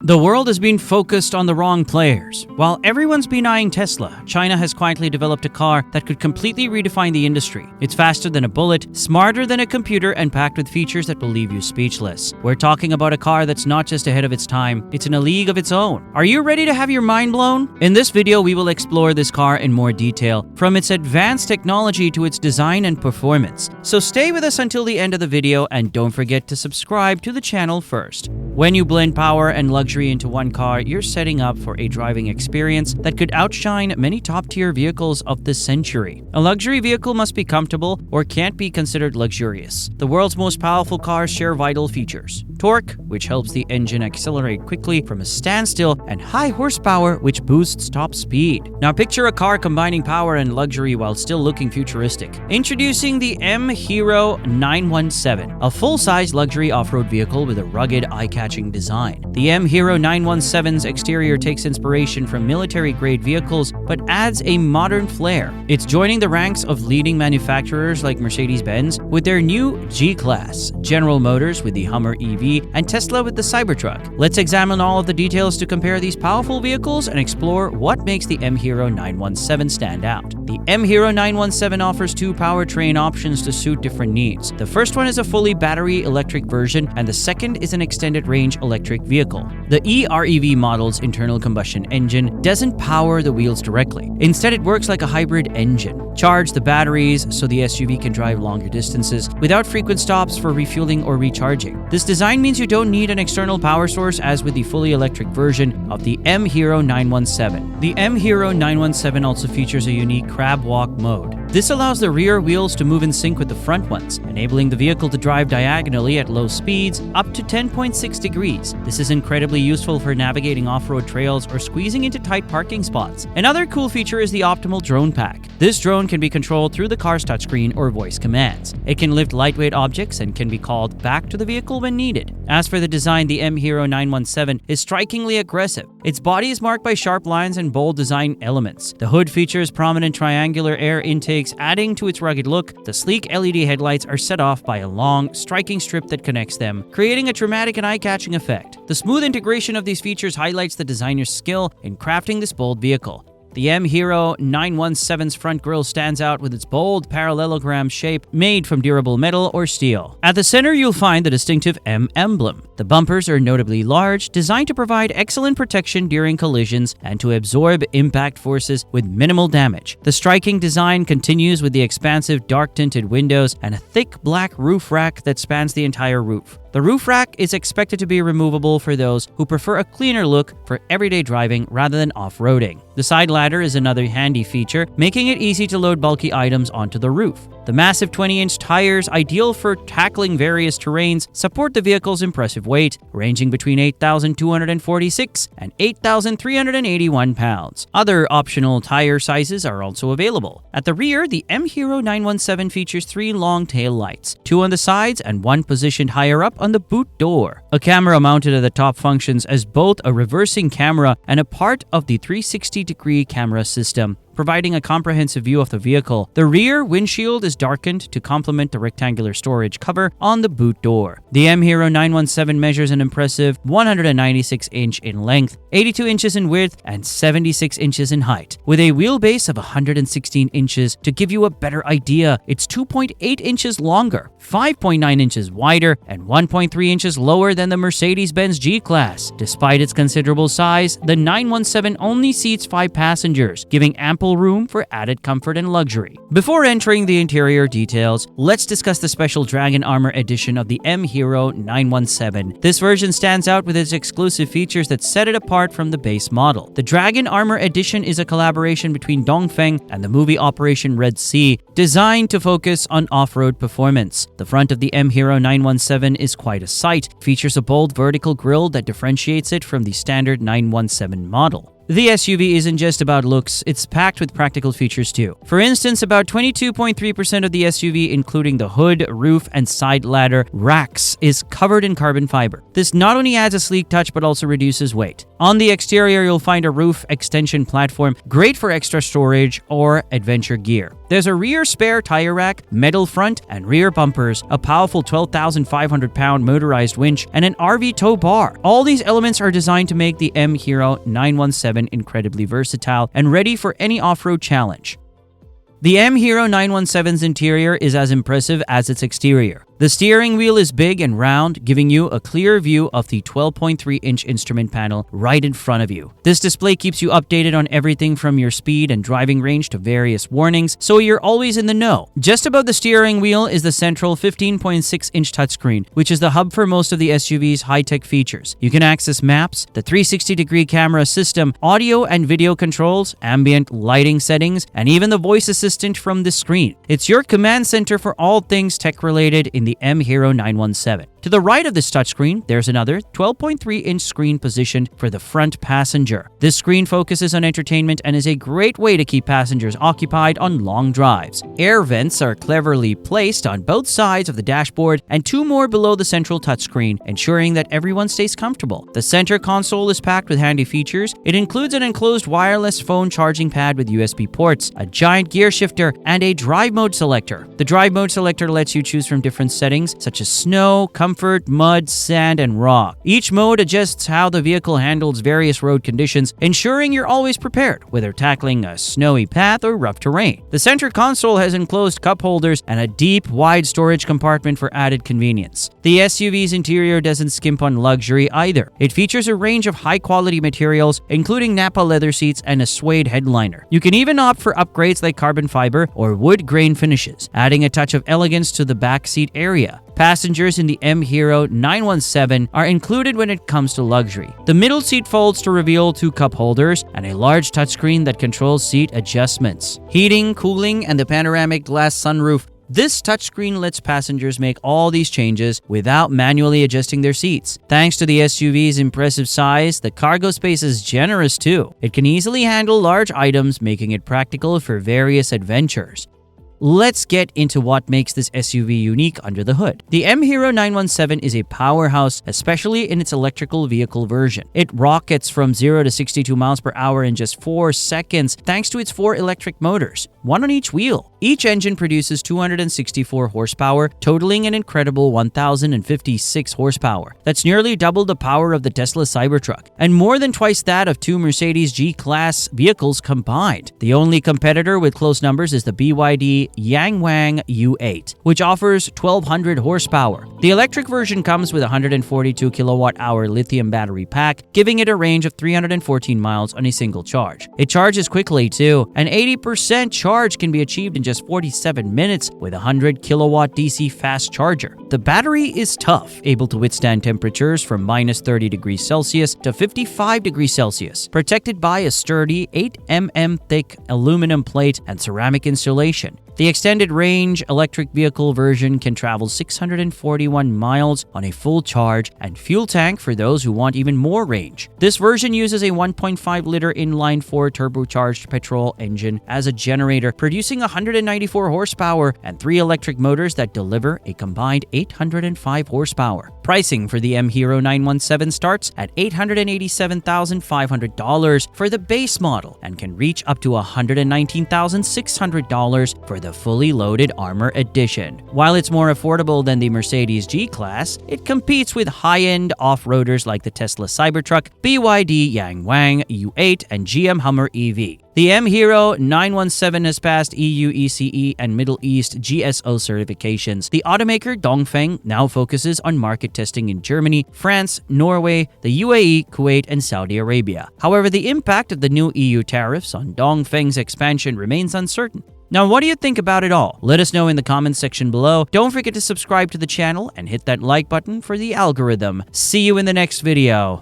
The world has been focused on the wrong players. While everyone's been eyeing Tesla, China has quietly developed a car that could completely redefine the industry. It's faster than a bullet, smarter than a computer, and packed with features that will leave you speechless. We're talking about a car that's not just ahead of its time, it's in a league of its own. Are you ready to have your mind blown? In this video, we will explore this car in more detail, from its advanced technology to its design and performance. So stay with us until the end of the video and don't forget to subscribe to the channel first. When you blend power and luxury into one car, you're setting up for a driving experience that could outshine many top-tier vehicles of this century. A luxury vehicle must be comfortable or can't be considered luxurious. The world's most powerful cars share vital features. Torque, which helps the engine accelerate quickly from a standstill, and high horsepower, which boosts top speed. Now picture a car combining power and luxury while still looking futuristic. Introducing the MHero 917, a full-size luxury off-road vehicle with a rugged, eye-catching design. The MHero 917's exterior takes inspiration from military-grade vehicles but adds a modern flair. It's joining the ranks of leading manufacturers like Mercedes-Benz with their new G-Class, General Motors with the Hummer EV, and Tesla with the CyberTruck. Let's examine all of the details to compare these powerful vehicles and explore what makes the MHero 917 stand out. The MHero 917 offers two powertrain options to suit different needs. The first one is a fully battery electric version, and the second is an extended range electric vehicle. The EREV model's internal combustion engine doesn't power the wheels directly. Instead, it works like a hybrid engine. Charge the batteries so the SUV can drive longer distances without frequent stops for refueling or recharging. This design means you don't need an external power source as with the fully electric version of the MHero 917. The MHero 917 also features a unique crab walk mode. This allows the rear wheels to move in sync with the front ones, enabling the vehicle to drive diagonally at low speeds up to 10.6 degrees. This is incredibly useful for navigating off-road trails or squeezing into tight parking spots. Another cool feature is the optimal drone pack. This drone can be controlled through the car's touchscreen or voice commands. It can lift lightweight objects and can be called back to the vehicle when needed. As for the design, the MHero 917 is strikingly aggressive. Its body is marked by sharp lines and bold design elements. The hood features prominent triangular air intakes, adding to its rugged look. The sleek LED headlights are set off by a long, striking strip that connects them, creating a dramatic and eye-catching effect. The smooth integration of these features highlights the designer's skill in crafting this bold vehicle. The MHero 917's front grille stands out with its bold parallelogram shape made from durable metal or steel. At the center, you'll find the distinctive M emblem. The bumpers are notably large, designed to provide excellent protection during collisions and to absorb impact forces with minimal damage. The striking design continues with the expansive dark-tinted windows and a thick black roof rack that spans the entire roof. The roof rack is expected to be removable for those who prefer a cleaner look for everyday driving rather than off-roading. The side ladder is another handy feature, making it easy to load bulky items onto the roof. The massive 20-inch tires, ideal for tackling various terrains, support the vehicle's impressive weight, ranging between 8,246 and 8,381 pounds. Other optional tire sizes are also available. At the rear, the MHero 917 features three long tail lights, two on the sides and one positioned higher up on the boot door. A camera mounted at the top functions as both a reversing camera and a part of the 360-degree camera system, providing a comprehensive view of the vehicle. The rear windshield is darkened to complement the rectangular storage cover on the boot door. The MHero 917 measures an impressive 196 inches in length, 82 inches in width, and 76 inches in height. With a wheelbase of 116 inches, to give you a better idea, it's 2.8 inches longer, 5.9 inches wider, and 1.3 inches lower than the Mercedes-Benz G-Class. Despite its considerable size, the 917 only seats 5 passengers, giving ample room for added comfort and luxury. Before entering the interior details, let's discuss the special Dragon Armor edition of the MHero 917. This version stands out with its exclusive features that set it apart from the base model. The Dragon Armor edition is a collaboration between Dongfeng and the movie Operation Red Sea, designed to focus on off-road performance. The front of the MHero 917 is quite a sight, features a bold vertical grille that differentiates it from the standard 917 model. The SUV isn't just about looks, it's packed with practical features too. For instance, about 22.3% of the SUV, including the hood, roof, and side ladder racks, is covered in carbon fiber. This not only adds a sleek touch but also reduces weight. On the exterior, you'll find a roof extension platform, great for extra storage or adventure gear. There's a rear spare tire rack, metal front and rear bumpers, a powerful 12,500-pound motorized winch, and an RV tow bar. All these elements are designed to make the MHero 917 incredibly versatile and ready for any off-road challenge. The MHero 917's interior is as impressive as its exterior. The steering wheel is big and round, giving you a clear view of the 12.3-inch instrument panel right in front of you. This display keeps you updated on everything from your speed and driving range to various warnings, so you're always in the know. Just above the steering wheel is the central 15.6-inch touchscreen, which is the hub for most of the SUV's high-tech features. You can access maps, the 360-degree camera system, audio and video controls, ambient lighting settings, and even the voice assistant from the screen. It's your command center for all things tech-related in the MHero 917. To the right of this touchscreen, there's another 12.3-inch screen positioned for the front passenger. This screen focuses on entertainment and is a great way to keep passengers occupied on long drives. Air vents are cleverly placed on both sides of the dashboard and 2 more below the central touchscreen, ensuring that everyone stays comfortable. The center console is packed with handy features. It includes an enclosed wireless phone charging pad with USB ports, a giant gear shifter, and a drive mode selector. The drive mode selector lets you choose from different settings such as snow, comfort, mud, sand, and rock. Each mode adjusts how the vehicle handles various road conditions, ensuring you're always prepared, whether tackling a snowy path or rough terrain. The center console has enclosed cup holders and a deep, wide storage compartment for added convenience. The SUV's interior doesn't skimp on luxury either. It features a range of high-quality materials, including Nappa leather seats and a suede headliner. You can even opt for upgrades like carbon fiber or wood grain finishes, adding a touch of elegance to the back seat area. Passengers in the MHero 917 are included when it comes to luxury. The middle seat folds to reveal 2 cup holders and a large touchscreen that controls seat adjustments, heating, cooling, and the panoramic glass sunroof. This touchscreen lets passengers make all these changes without manually adjusting their seats. Thanks to the SUV's impressive size, the cargo space is generous too. It can easily handle large items, making it practical for various adventures. Let's get into what makes this SUV unique under the hood. The MHero 917 is a powerhouse, especially in its electrical vehicle version. It rockets from 0 to 62 miles per hour in just 4 seconds thanks to its 4 electric motors, 1 on each wheel. Each engine produces 264 horsepower, totaling an incredible 1,056 horsepower. That's nearly double the power of the Tesla CyberTruck, and more than twice that of 2 Mercedes G-Class vehicles combined. The only competitor with close numbers is the BYD Yangwang U8, which offers 1,200 horsepower. The electric version comes with a 142 kilowatt-hour lithium battery pack, giving it a range of 314 miles on a single charge. It charges quickly too. An 80% charge can be achieved in just 47 minutes with a 100 kilowatt DC fast charger. The battery is tough, able to withstand temperatures from minus 30 degrees Celsius to 55 degrees Celsius, protected by a sturdy 8 mm thick aluminum plate and ceramic insulation. The extended range electric vehicle version can travel 641 miles on a full charge and fuel tank for those who want even more range. This version uses a 1.5-liter inline-4 turbocharged petrol engine as a generator, producing 194 horsepower and 3 electric motors that deliver a combined 805 horsepower. Pricing for the MHero 917 starts at $887,500 for the base model and can reach up to $119,600 for the fully loaded Armor Edition. While it's more affordable than the Mercedes G-Class, it competes with high-end off-roaders like the Tesla CyberTruck, BYD Yangwang U8, and GM Hummer EV. The MHero 917 has passed EU ECE and Middle East GSO certifications. The automaker Dongfeng now focuses on market testing in Germany, France, Norway, the UAE, Kuwait, and Saudi Arabia. However, the impact of the new EU tariffs on Dongfeng's expansion remains uncertain. Now, what do you think about it all? Let us know in the comments section below. Don't forget to subscribe to the channel and hit that like button for the algorithm. See you in the next video.